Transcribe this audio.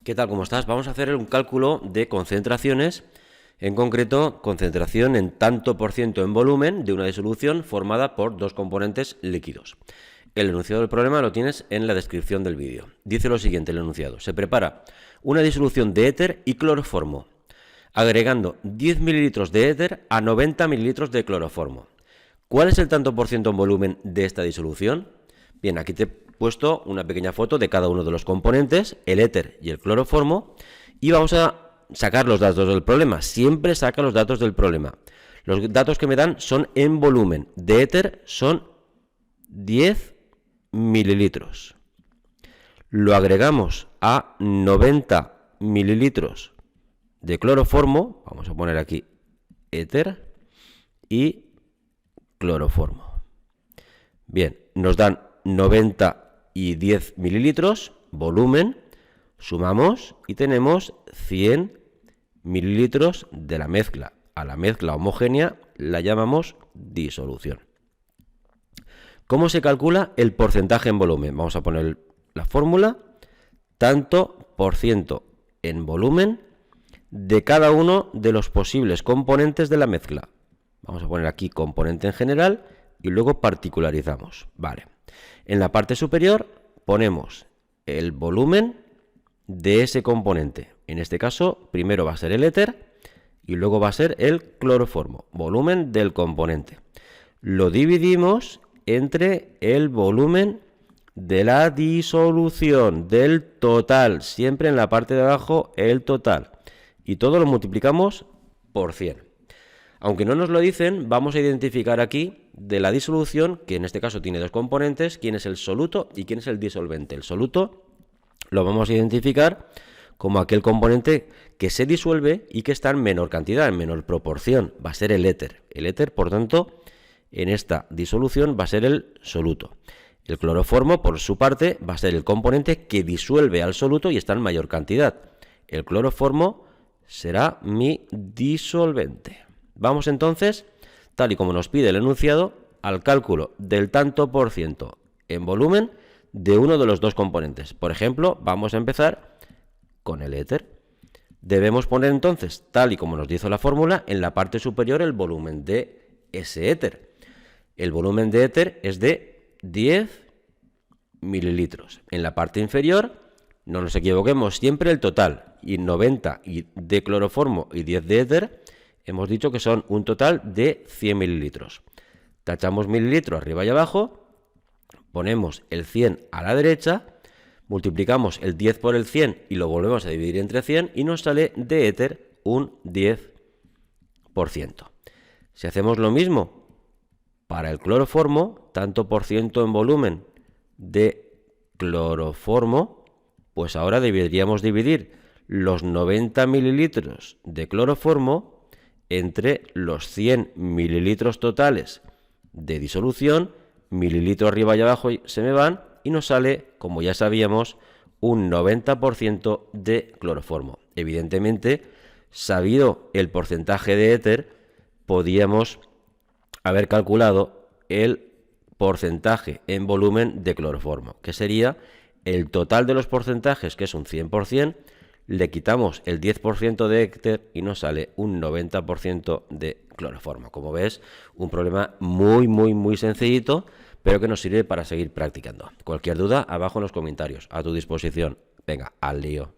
¿Qué tal? ¿Cómo estás? Vamos a hacer un cálculo de concentraciones, en concreto concentración en tanto por ciento en volumen de una disolución formada por dos componentes líquidos. El enunciado del problema lo tienes en la descripción del vídeo. Dice lo siguiente el enunciado: se prepara una disolución de éter y cloroformo, agregando 10 mililitros de éter a 90 mililitros de cloroformo. ¿Cuál es el tanto por ciento en volumen de esta disolución? Bien, aquí te he puesto una pequeña foto de cada uno de los componentes, el éter y el cloroformo, y vamos a sacar los datos del problema. Siempre saca los datos del problema. Los datos que me dan son en volumen. De éter son 10 mililitros. Lo agregamos a 90 mililitros de cloroformo. Vamos a poner aquí éter y cloroformo. Bien, nos dan 90 y 10 mililitros, volumen, sumamos y tenemos 100 mililitros de la mezcla. A la mezcla homogénea la llamamos disolución. ¿Cómo se calcula el porcentaje en volumen? Vamos a poner la fórmula: tanto por ciento en volumen de cada uno de los posibles componentes de la mezcla. Vamos a poner aquí componente en general y luego particularizamos. Vale. En la parte superior ponemos el volumen de ese componente. En este caso, primero va a ser el éter y luego va a ser el cloroformo. Volumen del componente. Lo dividimos entre el volumen de la disolución, del total. Siempre en la parte de abajo el total. Y todo lo multiplicamos por 100. Aunque no nos lo dicen, vamos a identificar aquí de la disolución, que en este caso tiene dos componentes, quién es el soluto y quién es el disolvente. El soluto lo vamos a identificar como aquel componente que se disuelve y que está en menor cantidad, en menor proporción. Va a ser el éter. El éter, por tanto, en esta disolución va a ser el soluto. El cloroformo, por su parte, va a ser el componente que disuelve al soluto y está en mayor cantidad. El cloroformo será mi disolvente. Vamos entonces, tal y como nos pide el enunciado, al cálculo del tanto por ciento en volumen de uno de los dos componentes. Por ejemplo, vamos a empezar con el éter. Debemos poner entonces, tal y como nos dice la fórmula, en la parte superior el volumen de ese éter. El volumen de éter es de 10 mililitros. En la parte inferior, no nos equivoquemos, siempre el total. Y 90 de cloroformo y 10 de éter, hemos dicho que son un total de 100 mililitros. Tachamos mililitros arriba y abajo, ponemos el 100 a la derecha, multiplicamos el 10 por el 100 y lo volvemos a dividir entre 100 y nos sale de éter un 10%. Si hacemos lo mismo para el cloroformo, tanto por ciento en volumen de cloroformo, pues ahora deberíamos dividir los 90 mililitros de cloroformo entre los 100 mililitros totales de disolución. Mililitro arriba y abajo se me van y nos sale, como ya sabíamos, un 90% de cloroformo. Evidentemente, sabido el porcentaje de éter, podíamos haber calculado el porcentaje en volumen de cloroformo, que sería el total de los porcentajes, que es un 100%, le quitamos el 10% de éter y nos sale un 90% de cloroformo. Como ves, un problema muy sencillito, pero que nos sirve para seguir practicando. Cualquier duda, abajo en los comentarios, a tu disposición. Venga, al lío.